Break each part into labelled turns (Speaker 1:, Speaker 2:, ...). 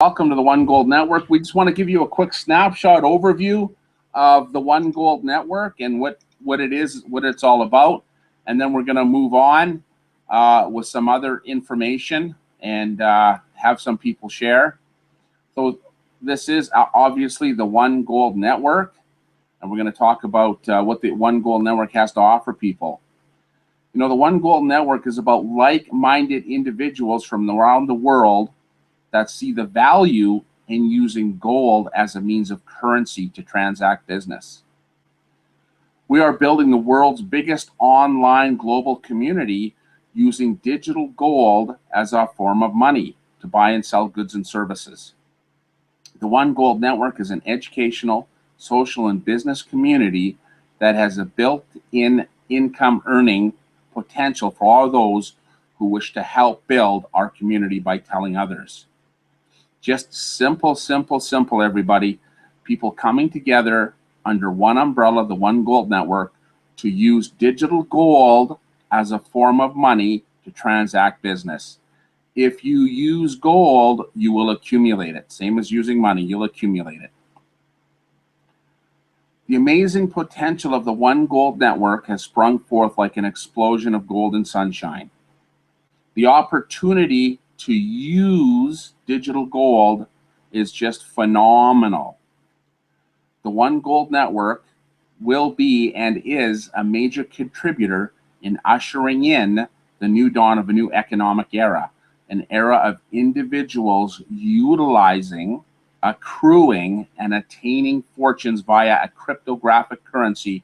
Speaker 1: Welcome to the One Gold Network. We just want to give you a quick snapshot overview of the One Gold Network and what it is, what it's all about. And then we're going to move on with some other information and have some people share. So this is obviously the One Gold Network, and we're going to talk about what the One Gold Network has to offer people. You know, the One Gold Network is about like-minded individuals from around the world that see the value in using gold as a means of currency to transact business. We are building the world's biggest online global community using digital gold as a form of money to buy and sell goods and services. The One Gold Network is an educational, social, and business community that has a built-in income earning potential for all those who wish to help build our community by telling others. Just simple, everybody. People coming together under one umbrella, the One Gold Network, to use digital gold as a form of money to transact business. If you use gold, you will accumulate it. Same as using money, you'll accumulate it. The amazing potential of the One Gold Network has sprung forth like an explosion of golden sunshine. The opportunity to use digital gold is just phenomenal. The One Gold Network will be and is a major contributor in ushering in the new dawn of a new economic era, an era of individuals utilizing, accruing, and attaining fortunes via a cryptographic currency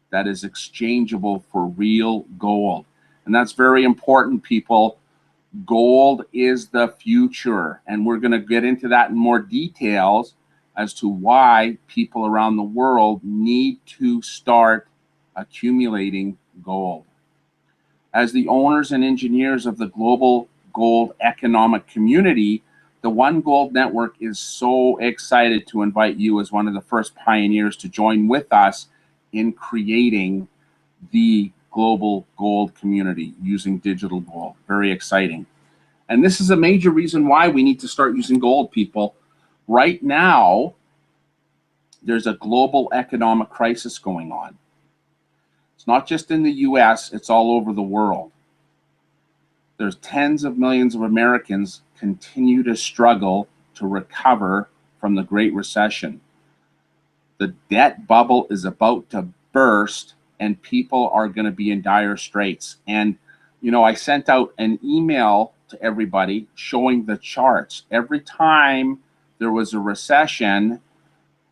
Speaker 1: that is exchangeable for real gold. And that's very important, people. Gold is the future, and we're going to get into that in more details as to why people around the world need to start accumulating gold. As the owners and engineers of the global gold economic community, the One Gold Network is so excited to invite you as one of the first pioneers to join with us in creating the global gold community using digital gold. Very exciting. And this is a major reason why we need to start using gold, people. Right now, there's a global economic crisis going on. It's not just in the US, it's all over the world. There's tens of millions of Americans continue to struggle to recover from the Great Recession. The debt bubble is about to burst, and people are going to be in dire straits. And, you know, I sent out an email to everybody showing the charts. Every time there was a recession,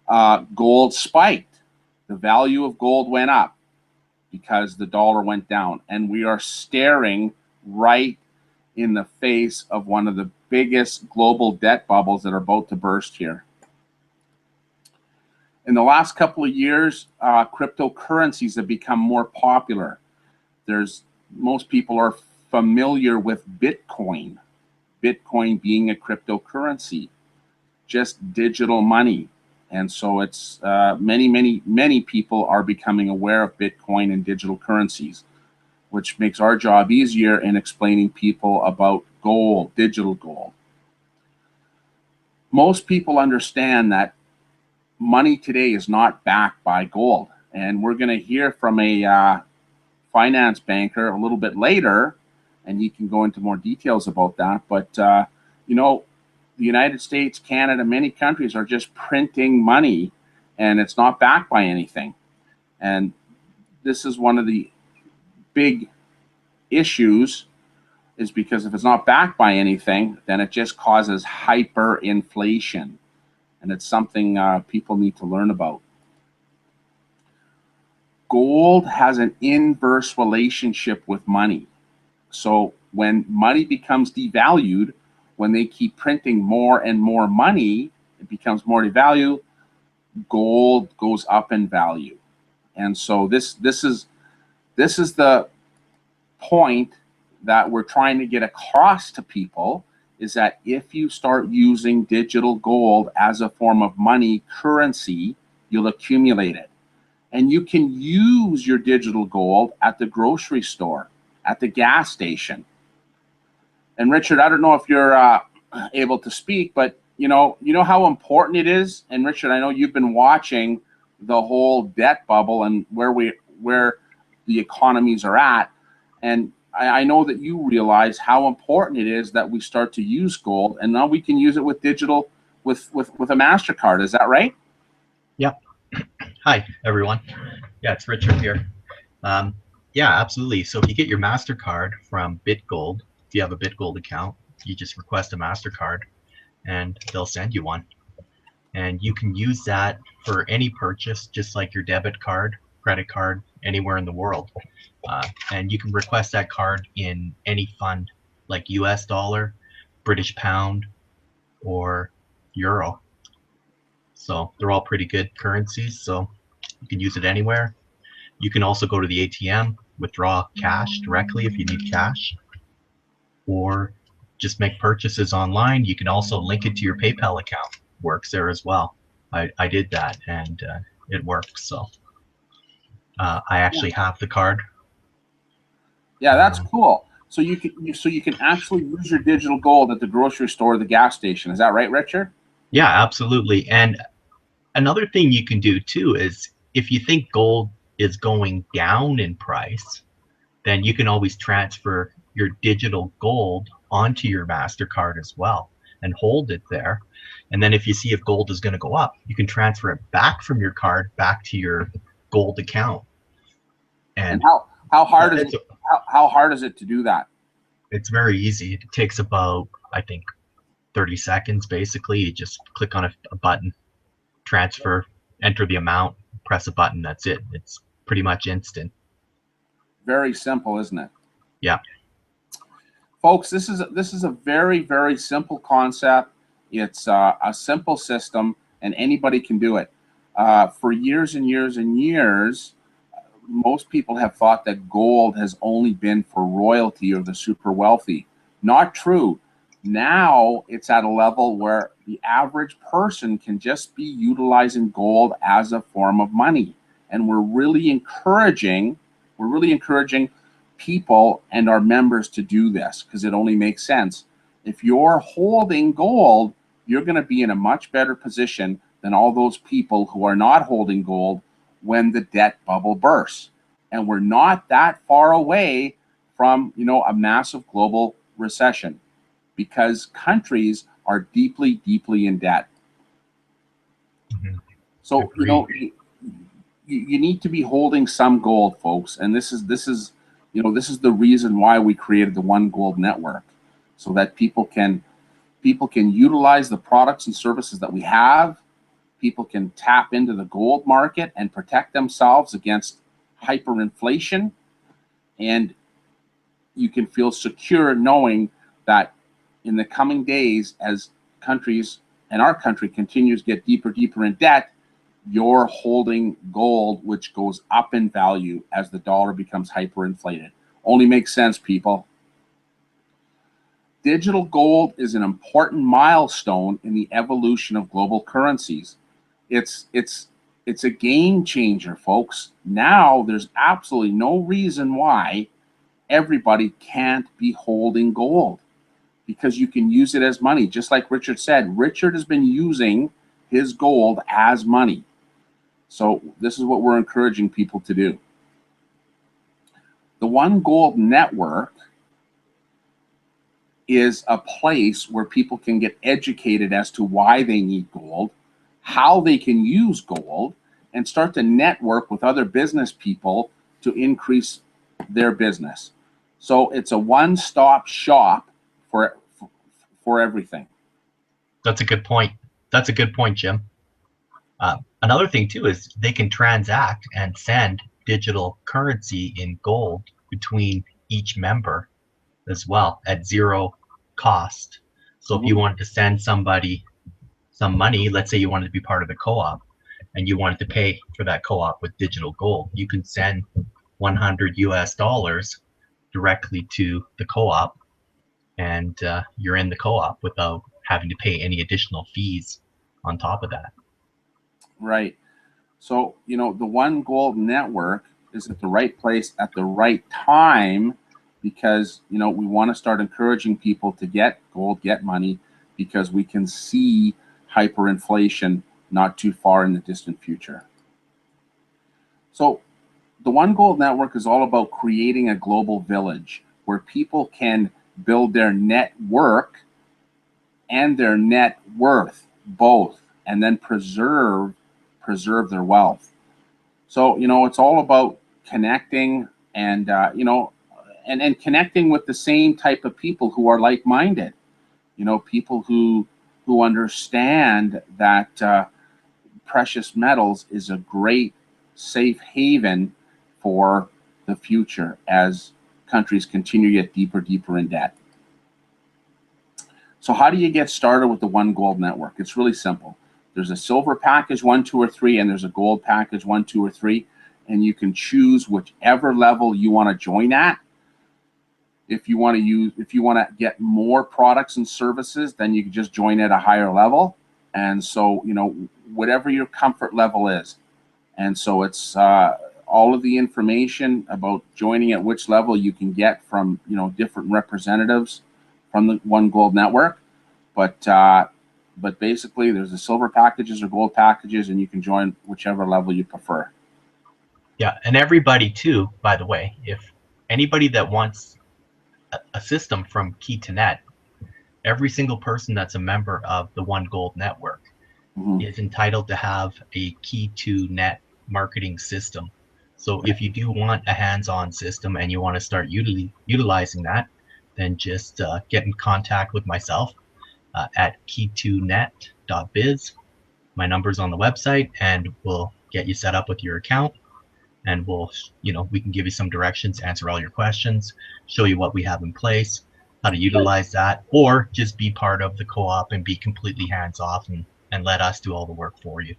Speaker 1: gold spiked. The value of gold went up because the dollar went down. And we are staring right in the face of one of the biggest global debt bubbles that are about to burst here. In the last couple of years, cryptocurrencies have become more popular. Most people are familiar with Bitcoin. Bitcoin being a cryptocurrency, just digital money. And so it's many people are becoming aware of Bitcoin and digital currencies, which makes our job easier in explaining people about gold, digital gold. Most people understand that money today is not backed by gold. And we're going to hear from a finance banker a little bit later, and he can go into more details about that. But, you know, the United States, Canada, many countries are just printing money, and it's not backed by anything. And this is one of the big issues, is because if it's not backed by anything, then it just causes hyperinflation. And it's something people need to learn about. Gold has an inverse relationship with money. So when money becomes devalued, when they keep printing more and more money, it becomes more devalued, gold goes up in value. And so this is the point that we're trying to get across to people, is that if you start using digital gold as a form of money currency, you'll accumulate it. And you can use your digital gold at the grocery store, at the gas station. And Richard, I don't know if you're able to speak, but you know how important it is. And Richard, I know you've been watching the whole debt bubble and where the economies are at, and I know that you realize how important it is that we start to use gold, and now we can use it with digital with a MasterCard. Is that right?
Speaker 2: Yep. Hi, everyone. Yeah, it's Richard here. Yeah, absolutely. So if you get your MasterCard from BitGold, if you have a BitGold account, you just request a MasterCard and they'll send you one. And you can use that for any purchase, just like your debit card, credit card, anywhere in the world. And you can request that card in any fund, like US dollar, British pound, or euro. So they're all pretty good currencies, so you can use it anywhere. You can also go to the ATM, withdraw cash directly if you need cash, or just make purchases online. You can also link it to your PayPal account. Works there as well. I did that and it works. So I actually have the card.
Speaker 1: Yeah, that's cool. So you can actually use your digital gold at the grocery store or the gas station. Is that right, Richard?
Speaker 2: Yeah, absolutely. And another thing you can do too is if you think gold is going down in price, then you can always transfer your digital gold onto your MasterCard as well and hold it there. And then if you see if gold is going to go up, you can transfer it back from your card back to your gold account.
Speaker 1: And how hard is it? How hard is it to do that?
Speaker 2: It's very easy. It takes about, I think, 30 seconds basically. You just click on a button, transfer, enter the amount, press a button, that's it. It's pretty much instant.
Speaker 1: Very simple, isn't it?
Speaker 2: Yeah.
Speaker 1: Folks, this is a very, very simple concept. It's a simple system, and anybody can do it. For years and years and years, most people have thought that gold has only been for royalty or the super wealthy. Not true. Now it's at a level where the average person can just be utilizing gold as a form of money. And we're really encouraging people and our members to do this because it only makes sense. If you're holding gold, you're going to be in a much better position than all those people who are not holding gold when the debt bubble bursts. And we're not that far away from, a massive global recession because countries are deeply, deeply in debt.
Speaker 2: Mm-hmm.
Speaker 1: So, you need to be holding some gold, folks. And this is the reason why we created the One Gold Network, so that people can utilize the products and services that we have. People can tap into the gold market and protect themselves against hyperinflation, and you can feel secure knowing that in the coming days, as countries and our country continues to get deeper in debt, you're holding gold, which goes up in value as the dollar becomes hyperinflated. Only makes sense, people. Digital gold is an important milestone in the evolution of global currencies. It's a game changer, folks. Now there's absolutely no reason why everybody can't be holding gold, because you can use it as money. Just like Richard said, Richard has been using his gold as money. So this is what we're encouraging people to do. The One Gold Network is a place where people can get educated as to why they need gold, how they can use gold, and start to network with other business people to increase their business. So it's a one-stop shop for everything.
Speaker 2: That's a good point. That's a good point, Jim. Another thing too is they can transact and send digital currency in gold between each member as well at zero cost. So if you wanted to send somebody some money, let's say you wanted to be part of the co-op and you wanted to pay for that co-op with digital gold, you can send 100 US dollars directly to the co-op, and you're in the co-op without having to pay any additional fees on top of that.
Speaker 1: Right. So, the One Gold Network is at the right place at the right time, because, we want to start encouraging people to get gold, get money, because we can see hyperinflation not too far in the distant future. So the One Gold Network is all about creating a global village where people can build their network and their net worth, both, and then preserve their wealth. So, it's all about connecting and, and connecting with the same type of people who are like-minded, people who understand that precious metals is a great safe haven for the future as countries continue to get deeper in debt. So how do you get started with the One Gold Network? It's really simple. There's a silver package 1, 2, or 3, and there's a gold package 1, 2, or 3, and you can choose whichever level you want to join at. If you want to get more products and services, then you can just join at a higher level. And so, whatever your comfort level is. And so it's all of the information about joining at which level you can get from, different representatives from the One Gold Network. But basically, there's the silver packages or gold packages, and you can join whichever level you prefer.
Speaker 2: Yeah, and everybody too, by the way, if anybody that wants a system from Key to Net, every single person that's a member of the One Gold Network is entitled to have a Key to Net marketing system. So if you do want a hands-on system and you want to start utilizing that, then just get in contact with myself at key2net.biz. My number's on the website, and we'll get you set up with your account, and we can give you some directions, answer all your questions, show you what we have in place, how to utilize that, or just be part of the co-op and be completely hands-off and let us do all the work for you.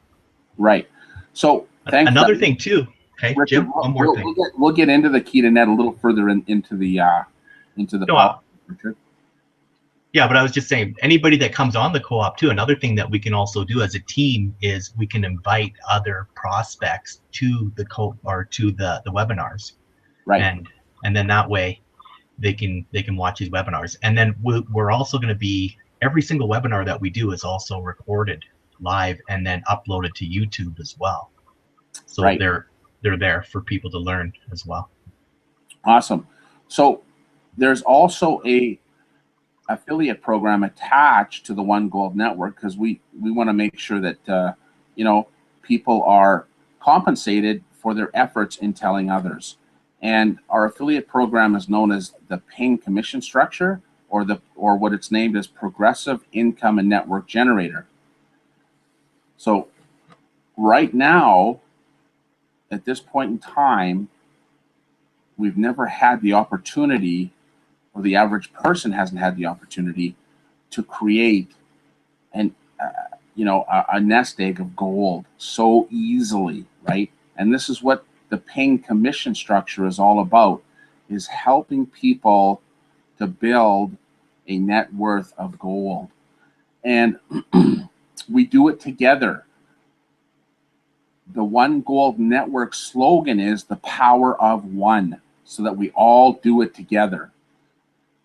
Speaker 1: Right. So
Speaker 2: another thing too. Okay,
Speaker 1: Richard,
Speaker 2: Jim, one more thing.
Speaker 1: We'll get into the Key to Net a little further into the
Speaker 2: no,
Speaker 1: Richard.
Speaker 2: Yeah, but I was just saying, anybody that comes on the co-op too, another thing that we can also do as a team is we can invite other prospects to the the webinars,
Speaker 1: right?
Speaker 2: And then that way they can watch these webinars, and then we're also going to be, every single webinar that we do is also recorded live and then uploaded to YouTube as well. So
Speaker 1: right.
Speaker 2: they're there for people to learn as well.
Speaker 1: Awesome. So there's also a affiliate program attached to the One Gold Network, because we want to make sure that people are compensated for their efforts in telling others. And our affiliate program is known as the paying commission structure, or what it's named as Progressive Income and Network Generator. So right now, at this point in time, we've never had the opportunity, or the average person hasn't had the opportunity, to create a nest egg of gold so easily, right? And this is what the paying commission structure is all about, is helping people to build a net worth of gold. And we do it together. The One Gold Network slogan is the power of one, so that we all do it together.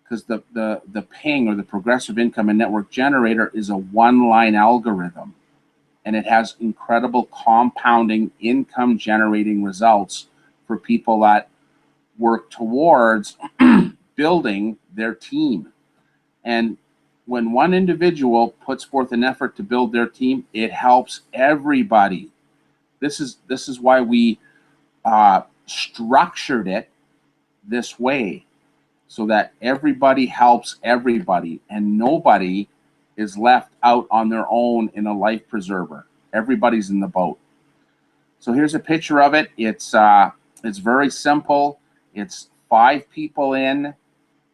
Speaker 1: Because the ping, or the Progressive Income and Network Generator, is a one-line algorithm, and it has incredible compounding income generating results for people that work towards building their team. And when one individual puts forth an effort to build their team, it helps everybody. This is why we structured it this way, so that everybody helps everybody and nobody is left out on their own in a life preserver. Everybody's in the boat. So here's a picture of it. It's very simple. It's 5 people in,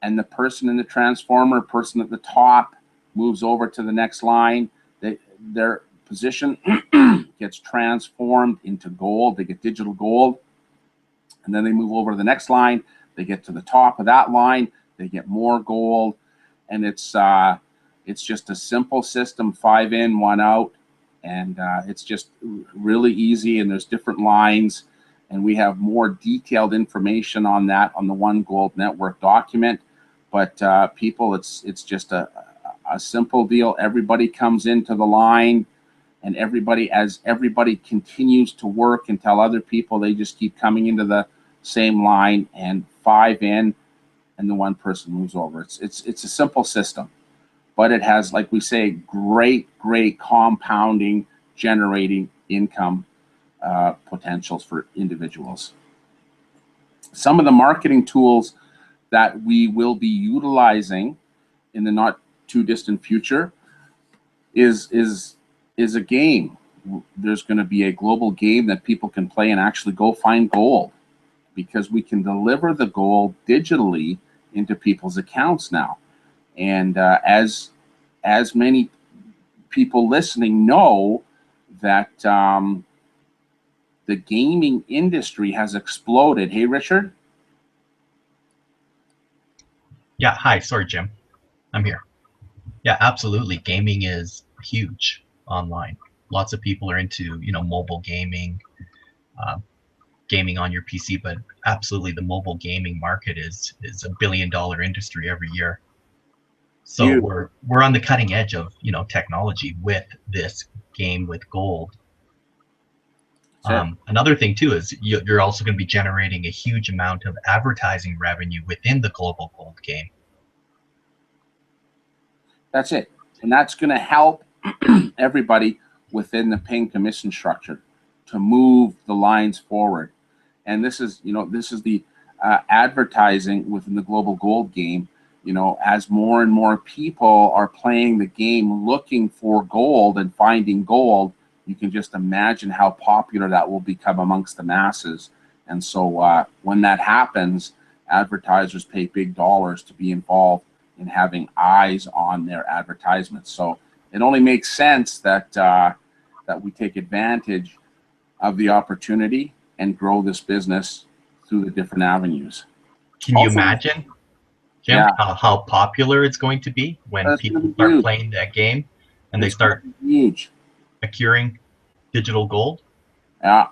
Speaker 1: and the person in the transformer, person at the top, moves over to the next line. Their position gets transformed into gold. They get digital gold, and then they move over to the next line. They get to the top of that line, they get more gold, and it's just a simple system, 5 in, 1 out, and it's just really easy. And there's different lines, and we have more detailed information on that on the One Gold Network document. But people, it's just a a simple deal. Everybody comes into the line, and as everybody continues to work and tell other people, they just keep coming into the same line, and 5 in, and the one person moves over. It's a simple system, but it has, like we say, great compounding, generating income potentials for individuals. Some of the marketing tools that we will be utilizing in the not too distant future is a game. There's going to be a global game that people can play and actually go find gold, because we can deliver the gold digitally into people's accounts now. And as many people listening know, that the gaming industry has exploded. Hey, Richard?
Speaker 2: Yeah, hi, sorry, Jim. I'm here. Yeah, absolutely. Gaming is huge online. Lots of people are into, mobile gaming, gaming on your PC, but absolutely the mobile gaming market is $1 billion industry every year. So
Speaker 1: Huge.
Speaker 2: we're on the cutting edge of, technology with this game with gold. Another thing too is you're also going to be generating a huge amount of advertising revenue within the global gold game.
Speaker 1: That's it. And that's going to help everybody within the paying commission structure to move the lines forward. And this is the advertising within the global gold game. As more and more people are playing the game looking for gold and finding gold, you can just imagine how popular that will become amongst the masses. And so when that happens, advertisers pay big dollars to be involved in having eyes on their advertisements. So it only makes sense that that we take advantage of the opportunity and grow this business through the different avenues.
Speaker 2: Can you imagine, Jim,
Speaker 1: Yeah,
Speaker 2: how popular it's going to be when people start playing that game and they start acquiring digital gold?
Speaker 1: Yeah.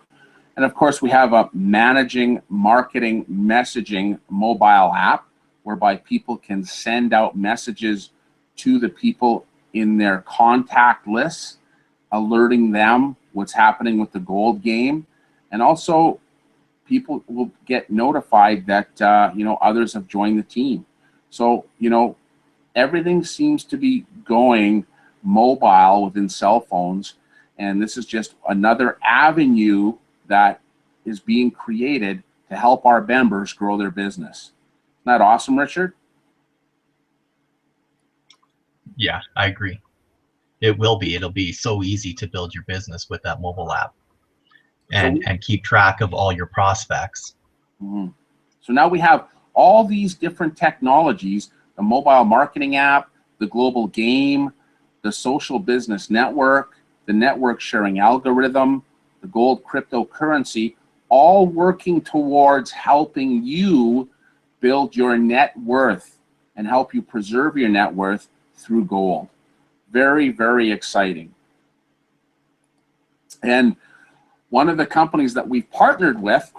Speaker 1: And of course, we have a managing marketing messaging mobile app whereby people can send out messages to the people in their contact lists, alerting them what's happening with the gold game. And also, people will get notified that others have joined the team. So everything seems to be going mobile within cell phones, and this is just another avenue that is being created to help our members grow their business. Isn't that awesome, Richard?
Speaker 2: Yeah, I agree. It'll be so easy to build your business with that mobile app and keep track of all your prospects.
Speaker 1: Mm-hmm. So now we have all these different technologies: the mobile marketing app, the global game, the social business network, the network sharing algorithm, the gold cryptocurrency, all working towards helping you build your net worth and help you preserve your net worth through gold. Very, very exciting. And one of the companies that we've partnered with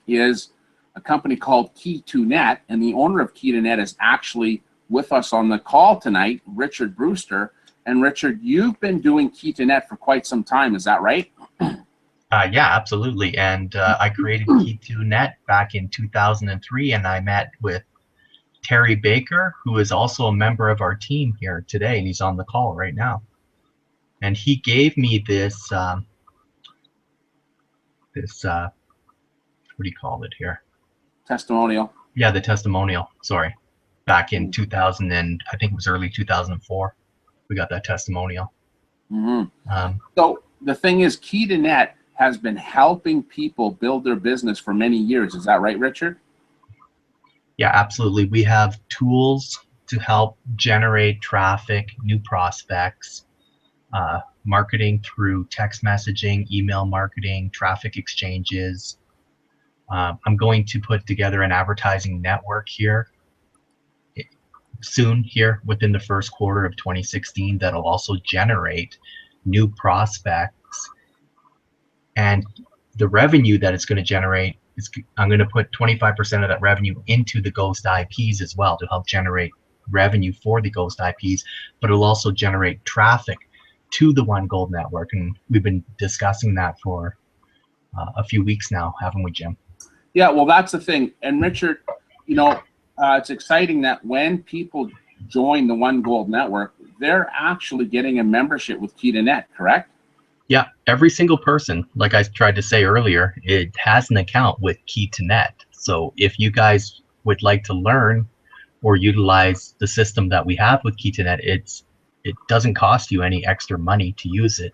Speaker 1: is a company called Key2Net, and the owner of Key2Net is actually with us on the call tonight, Richard Brewster. And Richard, you've been doing Key2Net for quite some time, is that right?
Speaker 2: Yeah, absolutely. And I created Key2Net back in 2003, and I met with Terry Baker, who is also a member of our team here today, and he's on the call right now. And he gave me this, what do you call it here?
Speaker 1: Testimonial.
Speaker 2: Yeah, the testimonial, sorry. Back in 2000, and I think it was early 2004, we got that testimonial.
Speaker 1: Mm-hmm. So the thing is, Key2Net has been helping people build their business for many years. Is that right, Richard?
Speaker 2: Yeah, absolutely. We have tools to help generate traffic, new prospects, marketing through text messaging, email marketing, traffic exchanges. I'm going to put together an advertising network here soon, here within the first quarter of 2016, that'll also generate new prospects. And the revenue that it's going to generate, I'm going to put 25% of that revenue into the Ghost IPs as well to help generate revenue for the ghost IPs, but it'll also generate traffic to the One Gold network. And we've been discussing that for a few weeks now, haven't we, Jim?
Speaker 1: Yeah, well, that's the thing. And Richard, you know, it's exciting that when people join the One Gold network, they're actually getting a membership with Key2Net, correct?
Speaker 2: Yeah, every single person, like I tried to say earlier, it has an account with Key2Net. So if you guys would like to learn or utilize the system that we have with Key2Net, it doesn't cost you any extra money to use it.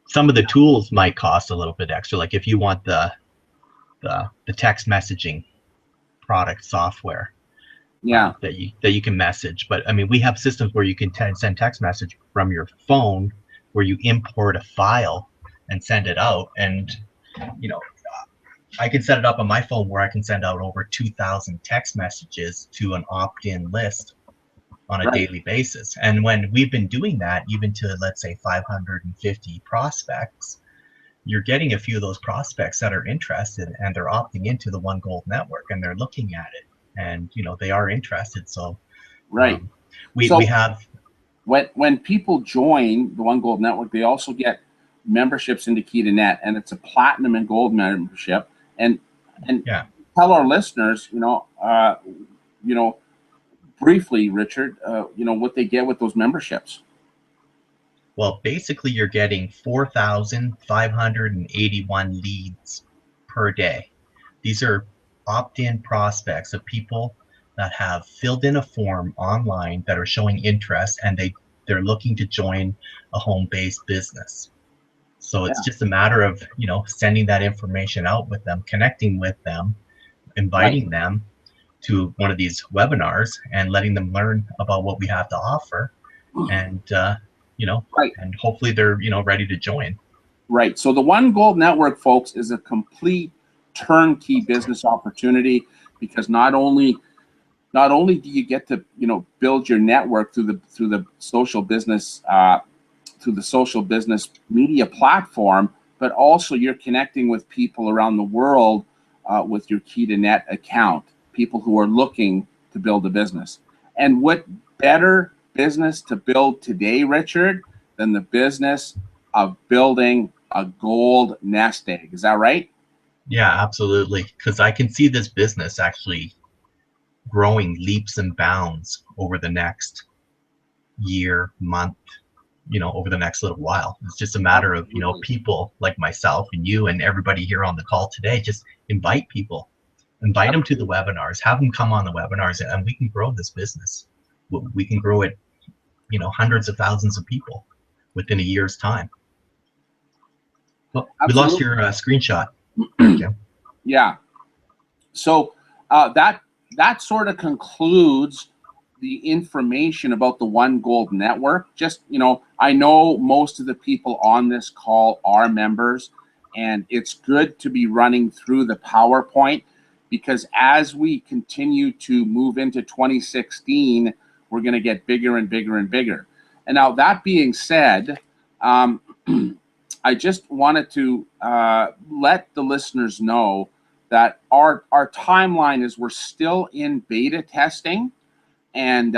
Speaker 2: Some of the tools might cost a little bit extra, like if you want the text messaging product software.
Speaker 1: Yeah.
Speaker 2: That you can message. But I mean, we have systems where you can send text message from your phone, where you import a file and send it out. And you know, I can set it up on my phone where I can send out over 2,000 text messages to an opt-in list on a daily basis. And when we've been doing that, even to, let's say, 550 prospects, you're getting a few of those prospects that are interested, and they're opting into the One Gold network, and they're looking at it, and you know, they are interested. So we have,
Speaker 1: when people join the One Gold network, they also get memberships into Key2Net, and it's a platinum and gold membership. And
Speaker 2: yeah,
Speaker 1: tell our listeners, you know, briefly, Richard, you know, what they get with those memberships.
Speaker 2: Well, basically, you're getting 4,581 leads per day. These are opt-in prospects of people that have filled in a form online that are showing interest, and they're looking to join a home-based business. So it's just a matter of, you know, sending that information out with them, connecting with them, inviting them to one of these webinars and letting them learn about what we have to offer. And you know, and hopefully they're, you know, ready to join.
Speaker 1: Right. So the One Gold network, folks, is a complete turnkey business opportunity, because not only do you get to, you know, build your network through the social business media platform, but also you're connecting with people around the world with your Key2Net account, people who are looking to build a business. And what better business to build today, Richard, than the business of building a gold nest egg? Is that right?
Speaker 2: Yeah, absolutely. Because I can see this business actually growing leaps and bounds over the next year, month, you know, over the next little while. It's just a matter of, you know, people like myself and you and everybody here on the call today, just invite people, invite them to the webinars, have them come on the webinars, and we can grow this business. We can grow it, you know, hundreds of thousands of people within a year's time. Well, we lost your screenshot.
Speaker 1: Yeah. So that sort of concludes the information about the One Gold network. Just, you know, I know most of the people on this call are members, and it's good to be running through the PowerPoint, because as we continue to move into 2016, we're going to get bigger and bigger and bigger. And now, that being said, I just wanted to let the listeners know that our timeline is we're still in beta testing, and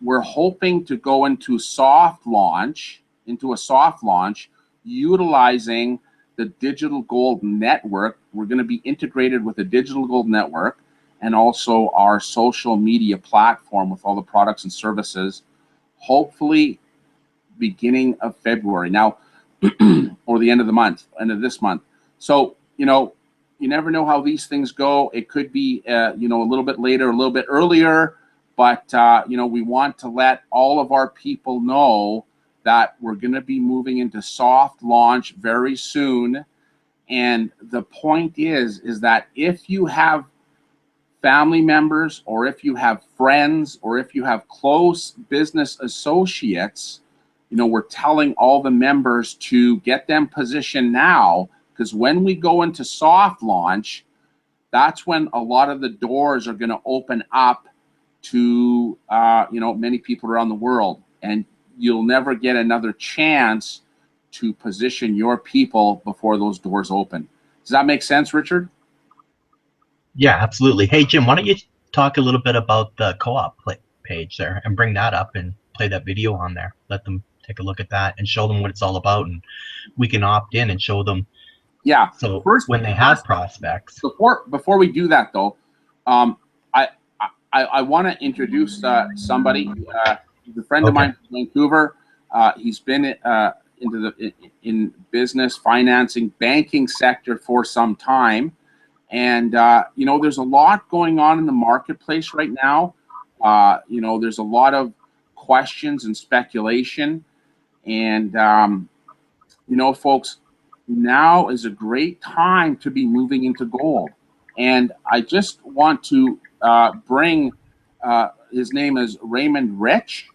Speaker 1: we're hoping to go into a soft launch utilizing the Digital Gold Network. We're going to be integrated with the Digital Gold Network and also our social media platform with all the products and services, hopefully beginning of February. Now, or the end of this month. So, you know, you never know how these things go. It could be, you know, a little bit later, a little bit earlier, but, you know, we want to let all of our people know that we're going to be moving into soft launch very soon. And the point is that if you have family members, or if you have friends, or if you have close business associates, you know, we're telling all the members to get them positioned now, because when we go into soft launch, that's when a lot of the doors are going to open up to, you know, many people around the world, and you'll never get another chance to position your people before those doors open. Does that make sense, Richard?
Speaker 2: Yeah, absolutely. Hey, Jim, why don't you talk a little bit about the co-op page there and bring that up and play that video on there. Let them take a look at that and show them what it's all about, and we can opt in and show them.
Speaker 1: Yeah.
Speaker 2: So when they have prospects.
Speaker 1: Before we do that though, I want to introduce somebody. He's a friend of mine from Vancouver. He's been in business, financing, banking sector for some time, and you know, there's a lot going on in the marketplace right now. You know, there's a lot of questions and speculation, and you know, folks, now is a great time to be moving into gold. And I just want to bring, his name is Raymond Rich,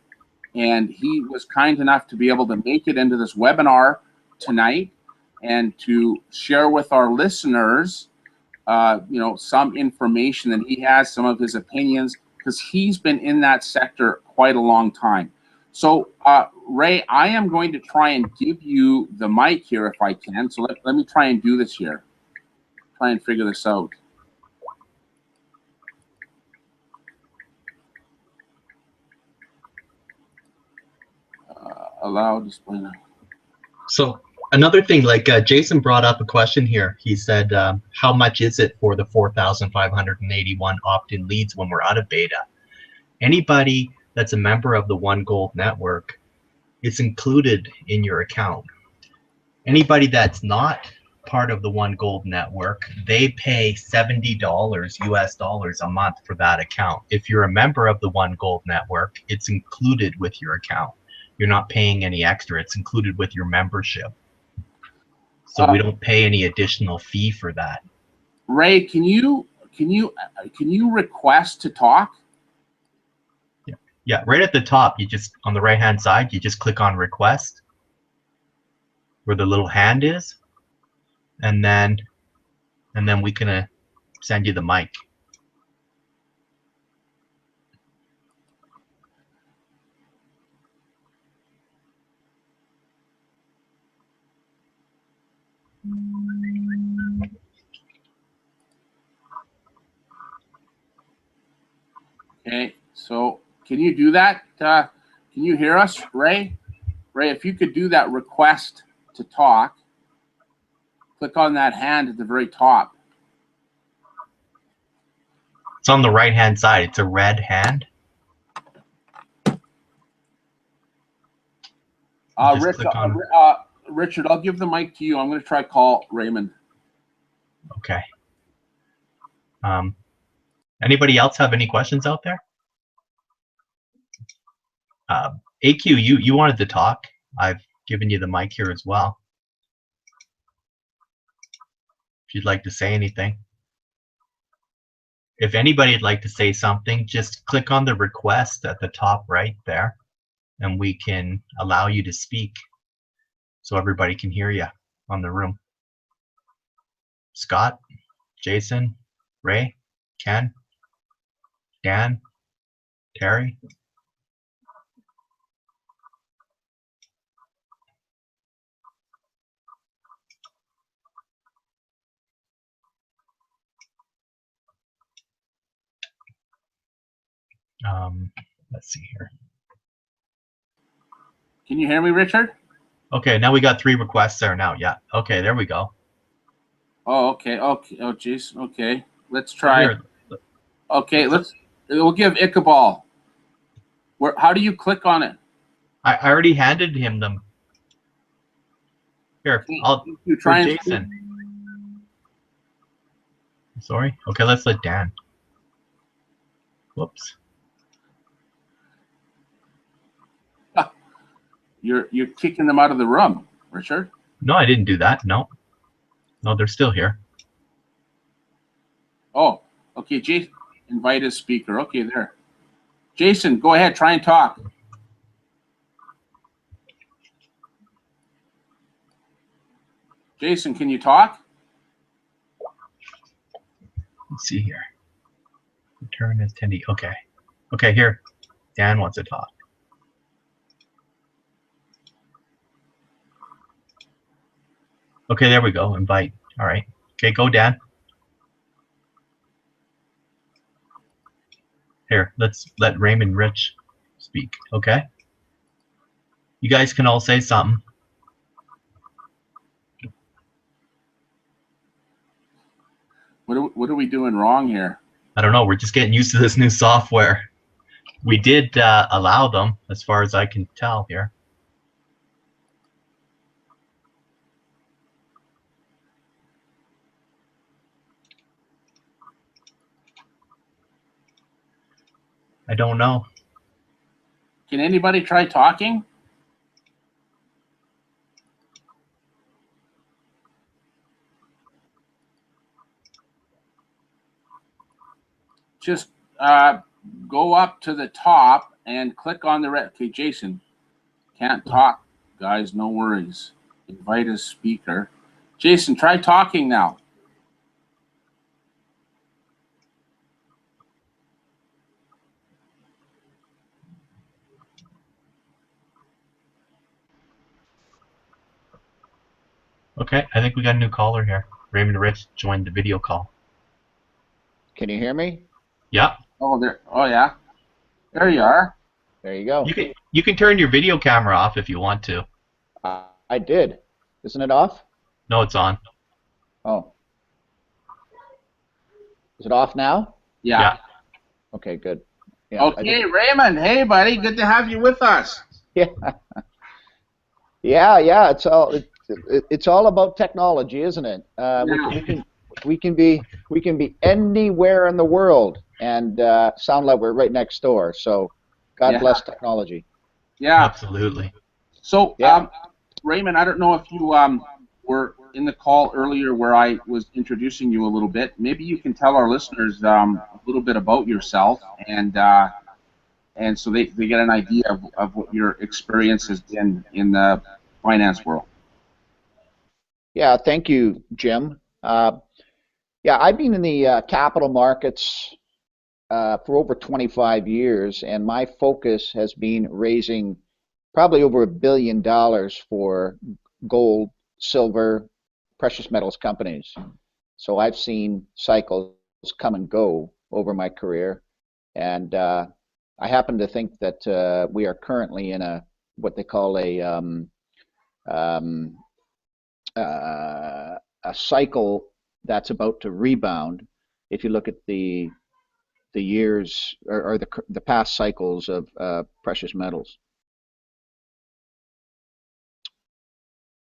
Speaker 1: and he was kind enough to be able to make it into this webinar tonight and to share with our listeners, you know, some information that he has, some of his opinions, because he's been in that sector quite a long time. So, Ray, I am going to try and give you the mic here if I can. So let me try and do this here. Try and figure this out. Allow display now.
Speaker 2: So another thing, like Jason brought up a question here. He said, how much is it for the 4,581 opt-in leads when we're out of beta? Anybody that's a member of the One Gold network, it's included in your account. Anybody that's not part of the One Gold network, they pay $70 US dollars a month for that account. If you're a member of the One Gold network, it's included with your account. You're not paying any extra. It's included with your membership. So we don't pay any additional fee for that.
Speaker 1: Ray, can you request to talk?
Speaker 2: Yeah, right at the top, you just, on the right-hand side, you just click on request, where the little hand is, and then we can send you the mic.
Speaker 1: Okay, so can you do that? Can you hear us, Ray? Ray, if you could do that request to talk, click on that hand at the very top.
Speaker 2: It's on the right-hand side. It's a red hand.
Speaker 1: Richard, I'll give the mic to you. I'm going to try call Raymond.
Speaker 2: Okay. Anybody else have any questions out there? AQ, you wanted to talk. I've given you the mic here as well. If you'd like to say anything. If anybody'd like to say something, just click on the request at the top right there, and we can allow you to speak so everybody can hear you on the room. Scott, Jason, Ray, Ken, Dan, Terry. Let's see here.
Speaker 1: Can you hear me, Richard?
Speaker 2: Okay, now we got 3 requests there now. Yeah. Okay, there we go.
Speaker 1: Oh, okay. Okay. Oh, geez. Okay. Let's try.
Speaker 2: Here.
Speaker 1: Okay, we'll give Iqbal. How do you click on it?
Speaker 2: I already handed him them. Here, I'll try Jason. Sorry. Okay, let's let Dan. Whoops.
Speaker 1: You're kicking them out of the room, Richard.
Speaker 2: No, I didn't do that. No, they're still here.
Speaker 1: Oh, okay. Jason, invite as speaker. Okay, there. Jason, go ahead. Try and talk. Jason, can you talk?
Speaker 2: Let's see here. Return attendee. Okay. Okay, here. Dan wants to talk. Okay, there we go. Invite. All right. Okay, go, Dan. Here, let's let Raymond Rich speak, okay? You guys can all say something.
Speaker 1: What are we doing wrong here?
Speaker 2: I don't know, we're just getting used to this new software. We did allow them, as far as I can tell here. I don't know.
Speaker 1: Can anybody try talking? Just go up to the top and click on the red. Okay, Jason can't talk, guys. No worries. Invite a speaker. Jason, try talking now.
Speaker 2: Okay, I think we got a new caller here. Raymond Rich joined the video call.
Speaker 3: Can you hear me?
Speaker 2: Yeah.
Speaker 1: Oh, there. Oh, yeah. There you are.
Speaker 3: There you go.
Speaker 2: You can turn your video camera off if you want to.
Speaker 3: I did. Isn't it off?
Speaker 2: No, it's on.
Speaker 3: Oh. Is it off now?
Speaker 1: Yeah.
Speaker 3: Okay, good. Yeah,
Speaker 1: okay, Raymond. Hey, buddy. Good to have you with us.
Speaker 3: Yeah. Yeah. It's all about technology, isn't it? We can be anywhere in the world and sound like we're right next door. So, God bless technology.
Speaker 1: Yeah.
Speaker 2: Absolutely.
Speaker 1: So, Raymond, I don't know if you were in the call earlier where I was introducing you a little bit. Maybe you can tell our listeners a little bit about yourself, and so they get an idea of what your experience has been in the finance world.
Speaker 3: Yeah, thank you, Jim. Yeah, I've been in the capital markets for over 25 years, and my focus has been raising probably over $1 billion for gold, silver, precious metals companies. So I've seen cycles come and go over my career, and I happen to think that we are currently in what they call a cycle that's about to rebound. If you look at the years or the past cycles of precious metals.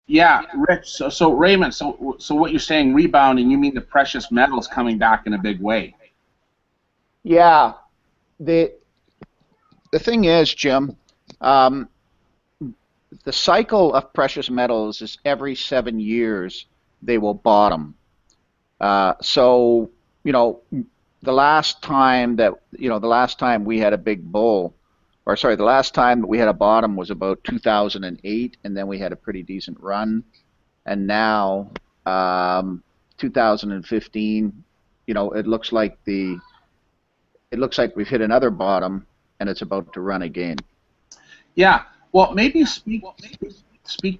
Speaker 1: Yeah, Rich. So Raymond. So what you're saying, rebounding? You mean the precious metals coming back in a big way?
Speaker 3: Yeah. The thing is, Jim, the cycle of precious metals is every 7 years they will bottom. So the last time we had a big bull, or sorry, the last time that we had a bottom was about 2008, and then we had a pretty decent run. And now, 2015, it looks like we've hit another bottom, and it's about to run again.
Speaker 1: Yeah. Well, maybe speak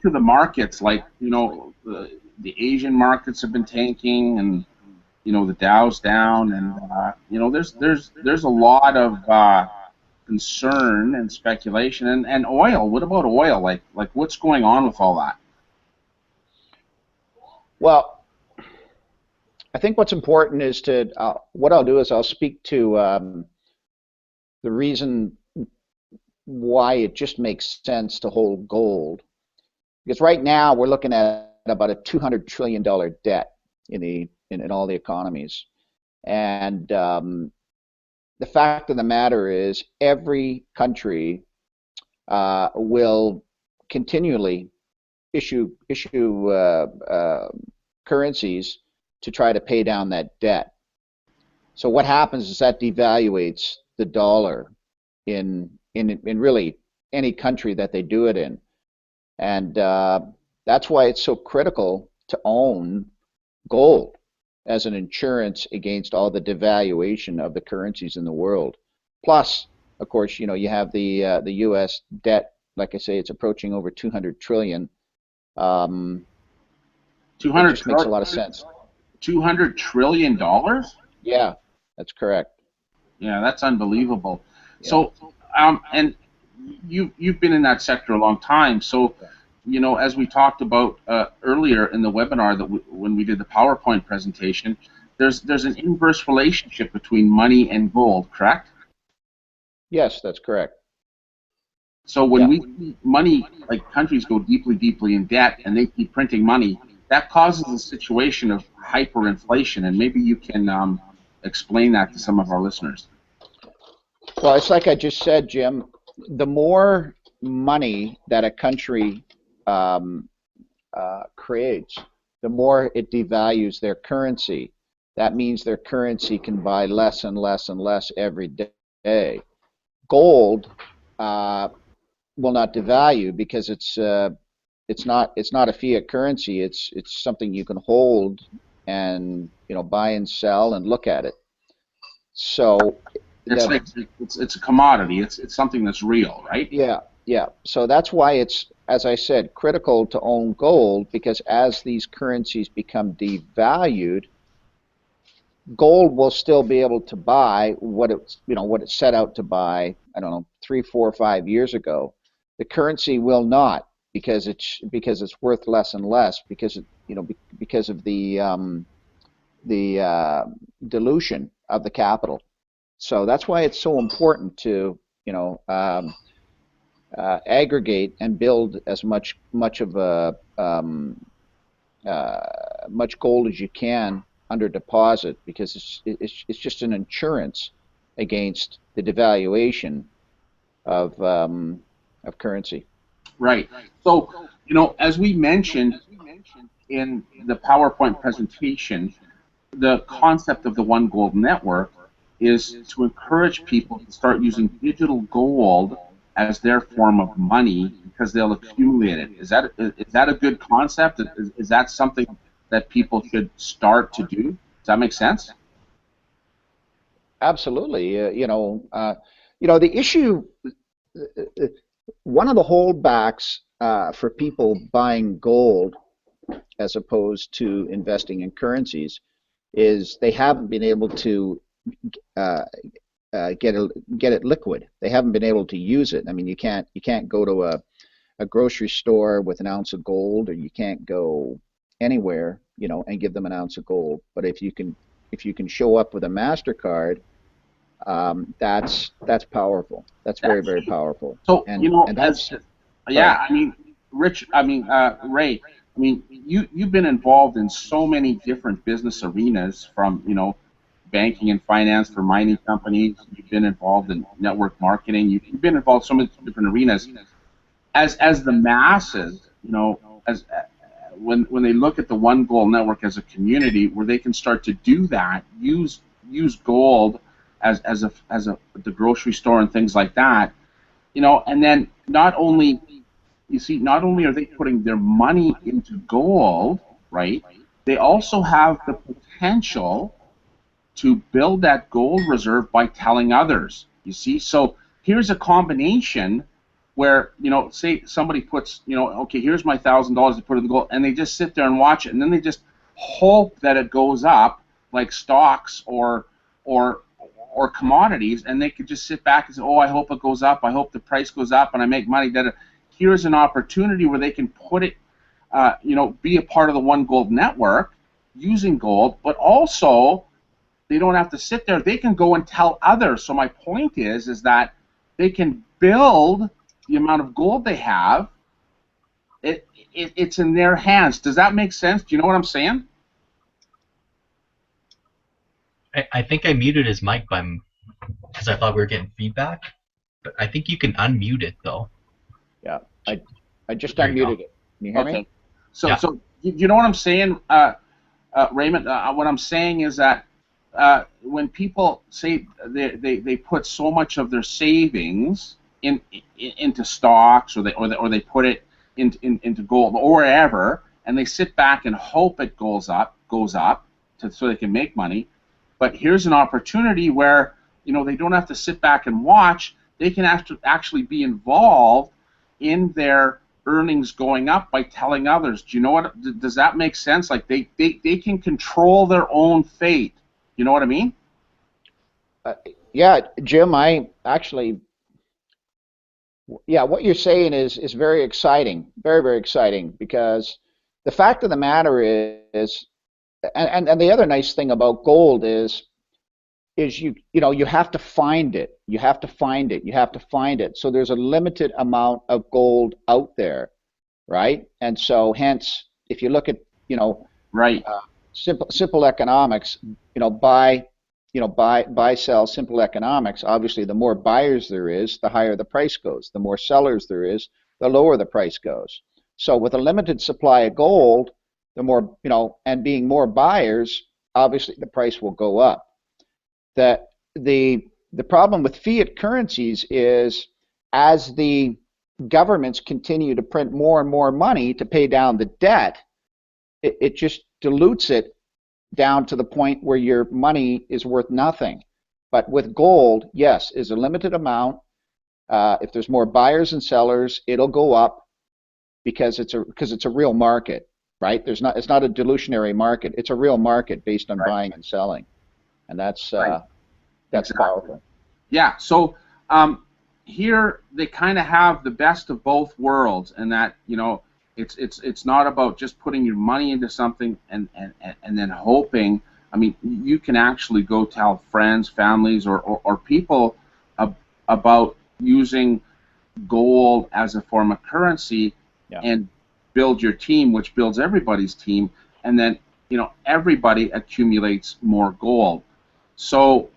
Speaker 1: to the markets. Like the Asian markets have been tanking, and the Dow's down, and there's a lot of concern and speculation, and oil. What about oil? Like what's going on with all that?
Speaker 3: Well, I think what's important is what I'll do is I'll speak to the reason why it just makes sense to hold gold, because right now we're looking at about a $200 trillion debt in all the economies, and the fact of the matter is every country will continually issue currencies to try to pay down that debt. So what happens is that devaluates the dollar in really any country that they do it in, and that's why it's so critical to own gold as an insurance against all the devaluation of the currencies in the world. Plus, of course, you have the U.S. debt. Like I say, it's approaching over 200 trillion.
Speaker 1: 200
Speaker 3: it just makes a lot of sense.
Speaker 1: $200 trillion?
Speaker 3: Yeah, that's correct.
Speaker 1: Yeah, that's unbelievable.
Speaker 3: Yeah.
Speaker 1: So, and you've been in that sector a long time. So, you know, as we talked about earlier in the webinar when we did the PowerPoint presentation, there's an inverse relationship between money and gold, correct?
Speaker 3: Yes, that's correct.
Speaker 1: So when
Speaker 3: Yeah.
Speaker 1: we see money, like countries go deeply, deeply in debt, and they keep printing money, that causes a situation of hyperinflation. And maybe you can explain that to some of our listeners.
Speaker 3: Well, it's like I just said, Jim. The more money that a country um, creates, the more it devalues their currency. That means their currency can buy less and less and less every day. Gold uh, will not devalue because it's not a fiat currency. It's something you can hold and buy and sell and look at it. So
Speaker 1: It's
Speaker 3: the
Speaker 1: like it's a commodity. It's something that's real, right?
Speaker 3: Yeah, yeah. So that's why it's, as I said, critical to own gold, because as these currencies become devalued, gold will still be able to buy what it set out to buy, I don't know, 3, 4, 5 years ago. The currency will not, because it's worth less and less, because of the dilution of the capital. So that's why it's so important to aggregate and build as much gold as you can under deposit, because it's just an insurance against the devaluation of currency.
Speaker 1: Right. So, you know, as we mentioned in the PowerPoint presentation, the concept of the One Gold Network is to encourage people to start using digital gold as their form of money because they'll accumulate it. Is that a good concept? Is that something that people should start to do? Does that make sense?
Speaker 3: Absolutely. The issue, one of the holdbacks for people buying gold as opposed to investing in currencies is they haven't been able to uh, get it liquid. They haven't been able to use it. I mean, you can't go to a grocery store with an ounce of gold, or you can't go anywhere, and give them an ounce of gold. But if you can show up with a MasterCard, that's powerful. That's very,
Speaker 1: That's
Speaker 3: very powerful.
Speaker 1: so,
Speaker 3: And
Speaker 1: you know,
Speaker 3: and
Speaker 1: as
Speaker 3: that's Sorry.
Speaker 1: yeah, I mean, Ray, I mean, you've been involved in so many different business arenas, from, you know, banking and finance for mining companies. You've been involved in network marketing. You've been involved in so many different arenas. As the masses, you know, as when they look at the One Gold Network as a community where they can start to do that, use gold as the grocery store and things like that, you know, and then not only are they putting their money into gold, right? They also have the potential to build that gold reserve by telling others. You see, so here's a combination where, you know, say somebody puts, you know, okay, here's my $1,000 to put in the gold, and they just sit there and watch it, and then they just hope that it goes up, like stocks or or commodities, and they could just sit back and say, oh, I hope it goes up, I hope the price goes up, and I make money. That here's an opportunity where they can put it, you know, be a part of the One Gold Network using gold, but also they don't have to sit there. They can go and tell others. So my point is that they can build the amount of gold they have. It's in their hands. Does that make sense? Do you know what I'm saying?
Speaker 2: I think I muted his mic because I thought we were getting feedback. But I think you can unmute it though.
Speaker 3: Yeah. I just
Speaker 2: There you go.
Speaker 3: unmuted it. Can you hear me?
Speaker 1: Okay. So
Speaker 2: Yeah.
Speaker 1: so you know what I'm saying, Raymond? What I'm saying is that when people say they put so much of their savings into stocks, or they put it into gold or wherever, and they sit back and hope it goes up so they can make money. But here's an opportunity where, you know, they don't have to sit back and watch. They can actually be involved in their earnings going up by telling others. Do you know what? Does that make sense? Like they can control their own fate. You know what I mean?
Speaker 3: Uh, Yeah, Jim, I actually, yeah, what you're saying is very exciting, very, very exciting, because the fact of the matter is, and the other nice thing about gold is you know you have to find it, you have to find it, you have to find it. So there's a limited amount of gold out there, right? And so hence, if you look at you know
Speaker 1: Right.
Speaker 3: simple economics, buy sell simple economics. Obviously, the more buyers there is, the higher the price goes. The more sellers there is, the lower the price goes. So with a limited supply of gold, the more and being more buyers, obviously the price will go up. That the problem with fiat currencies is as the governments continue to print more and more money to pay down the debt, it just dilutes it down to the point where your money is worth nothing. But with gold, yes, is a limited amount. If there's more buyers and sellers, it'll go up because it's a real market, right? It's not a dilutionary market. It's a real market based on
Speaker 1: Right.
Speaker 3: buying and selling, and that's
Speaker 1: Right.
Speaker 3: that's
Speaker 1: Exactly.
Speaker 3: powerful.
Speaker 1: Yeah. So here they kind of have the best of both worlds, and that it's not about just putting your money into something and then hoping. I mean, you can actually go tell friends, families, or people about using gold as a form of currency
Speaker 3: Yeah.
Speaker 1: and build your team, which builds everybody's team, and then everybody accumulates more gold. So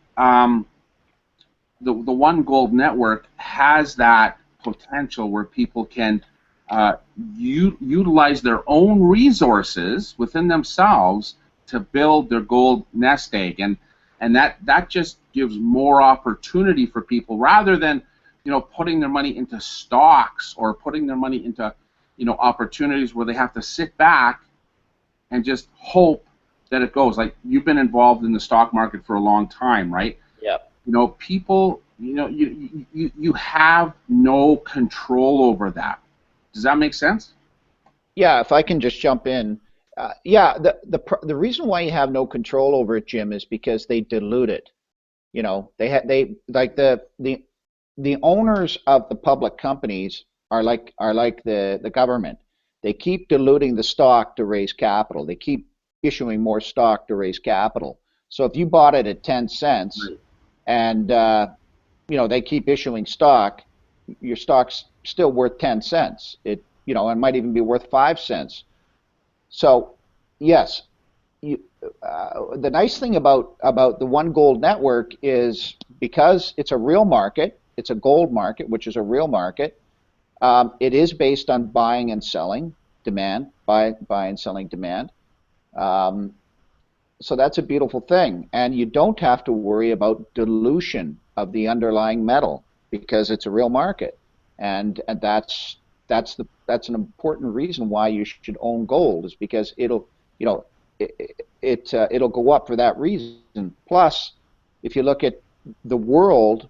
Speaker 1: the One Gold Network has that potential where people can utilize their own resources within themselves to build their gold nest egg, and that just gives more opportunity for people rather than putting their money into stocks or putting their money into opportunities where they have to sit back and just hope that it goes. Like, you've been involved in the stock market for a long time, right?
Speaker 3: Yeah.
Speaker 1: People, you have no control over that. Does that make sense?
Speaker 3: Yeah, if I can just jump in. Yeah, the reason why you have no control over it, Jim, is because they dilute it. They like the owners of the public companies are like the government. They keep diluting the stock to raise capital. They keep issuing more stock to raise capital. So if you bought it at 10 cents
Speaker 1: Right.
Speaker 3: and they keep issuing stock, your stock's still worth 10 cents. It might even be worth 5 cents. So yes, the nice thing about the One Gold Network is because it's a real market, it's a gold market, which is a real market. It is based on buying and selling demand, buy and selling demand. Um, so that's a beautiful thing, and you don't have to worry about dilution of the underlying metal because it's a real market, and that's an important reason why you should own gold is because you know it'll go up for that reason. Plus, if you look at the world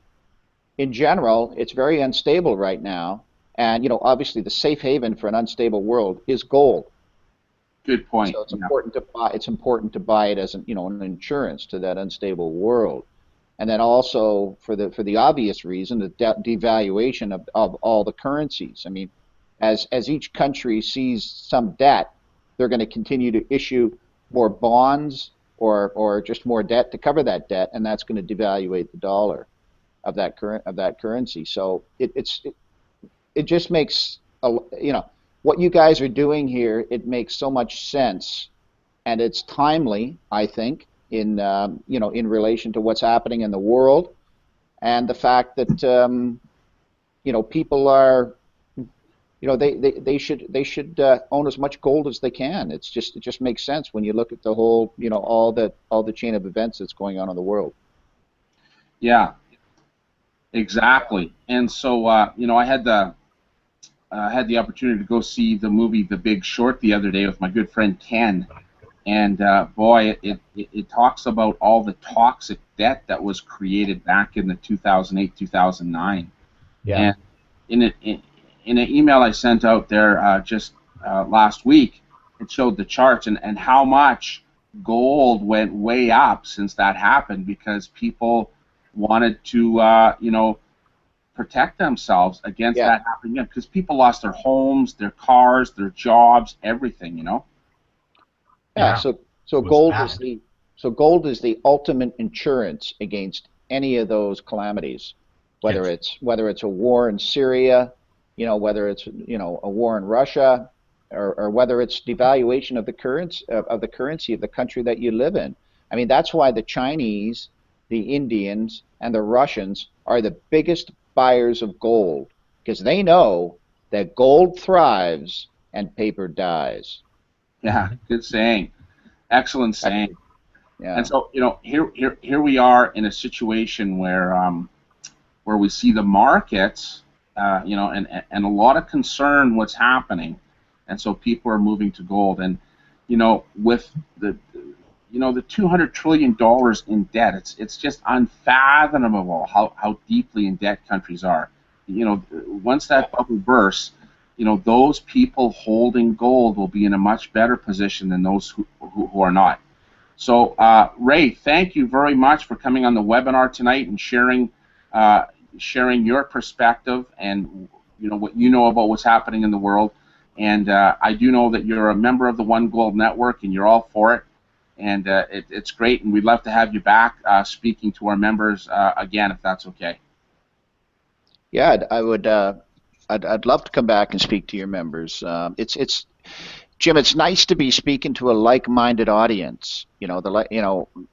Speaker 3: in general, it's very unstable right now, and obviously the safe haven for an unstable world is gold.
Speaker 1: Good point.
Speaker 3: So it's
Speaker 1: Yeah.
Speaker 3: important to buy. It's important to buy it as an insurance to that unstable world, and then also for the obvious reason, the devaluation of all the currencies. I mean, as each country sees some debt, they're going to continue to issue more bonds or just more debt to cover that debt, and that's going to devaluate the dollar of that currency. So it just makes what you guys are doing here. It makes so much sense, and it's timely, I think, in relation to what's happening in the world, and the fact that people are they should own as much gold as they can. It just makes sense when you look at the whole all the chain of events that's going on in the world.
Speaker 1: Yeah. Exactly. And so I had the opportunity to go see the movie The Big Short the other day with my good friend Ken. And boy, it talks about all the toxic debt that was created back in the 2008, 2009.
Speaker 3: Yeah.
Speaker 1: And in an email I sent out there just last week, it showed the charts and how much gold went way up since that happened because people wanted to, protect themselves against
Speaker 3: Yeah.
Speaker 1: that happening again, because people lost their homes, their cars, their jobs, everything,
Speaker 3: Yeah.
Speaker 2: Yeah,
Speaker 3: So
Speaker 2: it was
Speaker 3: gold is
Speaker 2: bad.
Speaker 3: the ultimate insurance against any of those calamities,
Speaker 2: It's
Speaker 3: whether it's a war in Syria, whether it's a war in Russia, or whether it's devaluation of the currency of the country that you live in. I mean, that's why the Chinese, the Indians, and the Russians are the biggest buyers of gold, because they know that gold thrives and paper dies.
Speaker 1: Yeah,
Speaker 2: Mhm.
Speaker 1: good saying. Excellent
Speaker 3: That,
Speaker 1: saying. And
Speaker 3: yeah.
Speaker 1: so, here we are in a situation where we see the markets, and a lot of concern what's happening, and so people are moving to gold. And with the $200 trillion in debt, it's just unfathomable how deeply in debt countries are. Once that bubble bursts, those people holding gold will be in a much better position than those who are not. So, Ray, thank you very much for coming on the webinar tonight and sharing your perspective and what you know about what's happening in the world. And I do know that you're a member of the One Gold Network, and you're all for it. And it's great, and we'd love to have you back speaking to our members again, if that's okay.
Speaker 3: Yeah, I would. I'd love to come back and speak to your members. It's Jim. It's nice to be speaking to a like-minded audience.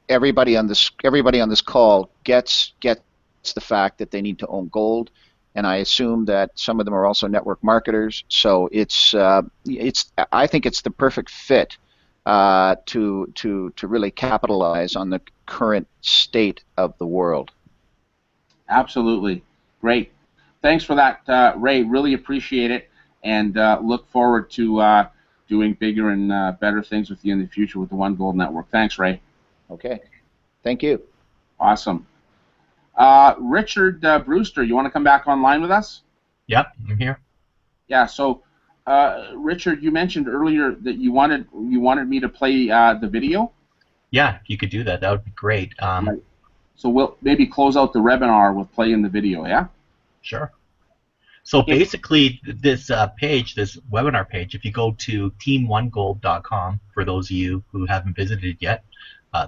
Speaker 3: Everybody on this call gets the fact that they need to own gold, and I assume that some of them are also network marketers. So it's I think it's the perfect fit to really capitalize on the current state of the world.
Speaker 1: Absolutely. Great. Thanks for that, Ray. Really appreciate it, and look forward to doing bigger and better things with you in the future with the One Gold Network. Thanks, Ray.
Speaker 3: Okay, thank you.
Speaker 1: Awesome. Richard Brewster, you want to come back online with us?
Speaker 2: Yep, I'm here.
Speaker 1: Yeah. So, Richard, you mentioned earlier that you wanted me to play the video.
Speaker 2: Yeah, if you could do that, that would be great.
Speaker 1: Right. So we'll maybe close out the webinar with playing the video. Yeah.
Speaker 2: Sure. So
Speaker 1: Yep.
Speaker 2: basically, this page, this webinar page, if you go to teamonegold.com, for those of you who haven't visited yet,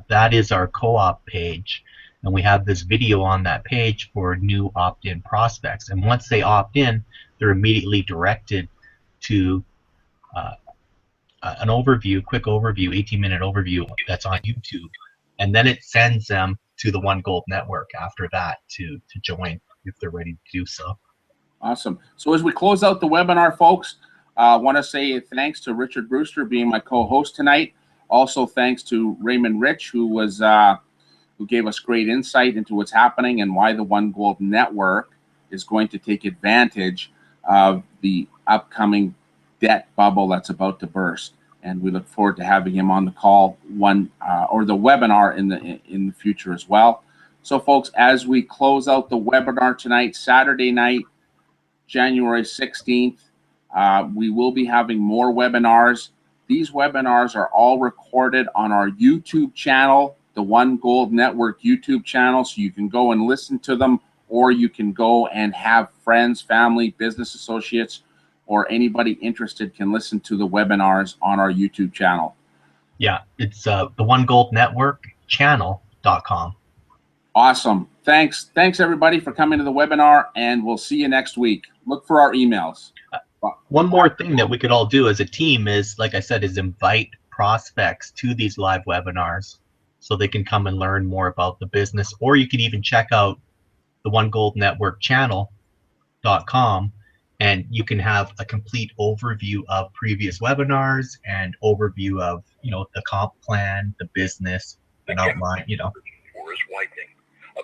Speaker 2: that is our co-op page. And we have this video on that page for new opt-in prospects. And once they opt in, they're immediately directed to an overview, quick overview, 18-minute overview that's on YouTube. And then it sends them to the One Gold Network after that to join if they're ready to do so.
Speaker 1: Awesome. So as we close out the webinar, folks, I want to say thanks to Richard Brewster being my co-host tonight. Also, thanks to Raymond Rich, who gave us great insight into what's happening and why the One Gold Network is going to take advantage of the upcoming debt bubble that's about to burst. And we look forward to having him on the call or the webinar in the future as well. So, folks, as we close out the webinar tonight, Saturday night, January 16th. We will be having more webinars. These webinars are all recorded on our YouTube channel, the One Gold Network YouTube channel, so you can go and listen to them, or you can go and have friends, family, business associates, or anybody interested can listen to the webinars on our YouTube channel.
Speaker 2: Yeah, it's the One Gold Network channel.com.
Speaker 1: Awesome. Thanks, everybody, for coming to the webinar, and we'll see you next week. Look for our emails.
Speaker 2: One more thing that we could all do as a team is, like I said, is invite prospects to these live webinars so they can come and learn more about the business. Or you can even check out the One Gold Network channel.com, and you can have a complete overview of previous webinars and overview of, the comp plan, the business, an outline,
Speaker 4: Or is widening.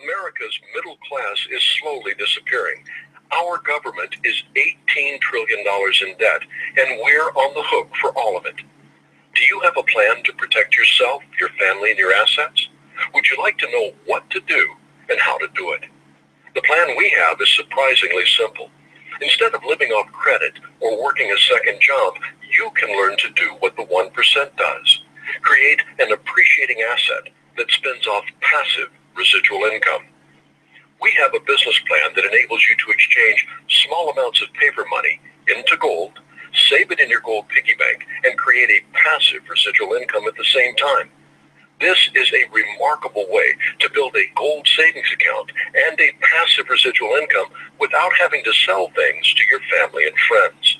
Speaker 4: America's middle class is slowly disappearing. Our government is $18 trillion in debt, and we're on the hook for all of it. Do you have a plan to protect yourself, your family, and your assets? Would you like to know what to do and how to do it? The plan we have is surprisingly simple. Instead of living off credit or working a second job, you can learn to do what the 1% does. Create an appreciating asset that spins off passive residual income. We have a business plan that enables you to exchange small amounts of paper money into gold, save it in your gold piggy bank, and create a passive residual income at the same time. This is a remarkable way to build a gold savings account and a passive residual income without having to sell things to your family and friends.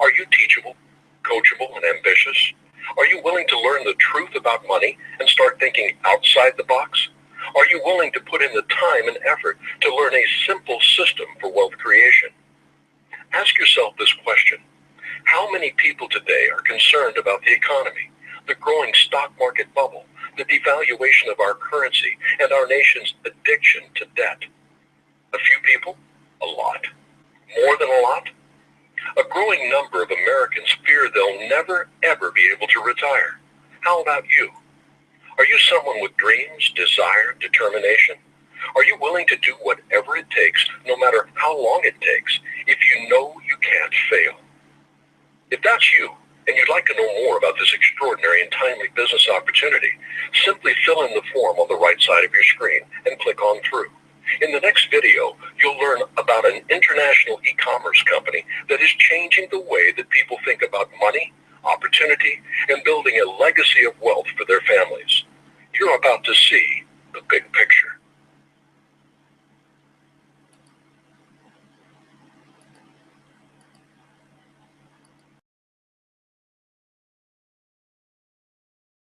Speaker 4: Are you teachable, coachable, and ambitious? Are you willing to learn the truth about money and start thinking outside the box? Are you willing to put in the time and effort to learn a simple system for wealth creation? Ask yourself this question. How many people today are concerned about the economy, the growing stock market bubble, the devaluation of our currency, and our nation's addiction to debt? A few people? A lot? More than a lot? A growing number of Americans fear they'll never, ever be able to retire. How about you? Are you someone with dreams, desire, determination? Are you willing to do whatever it takes, no matter how long it takes, if you know you can't fail? If that's you, and you'd like to know more about this extraordinary and timely business opportunity, simply fill in the form on the right side of your screen and click on through. In the next video, you'll learn about an international e-commerce company that is changing the way that people think about money, opportunity, and building a legacy of wealth for their families. You're about to see the big picture.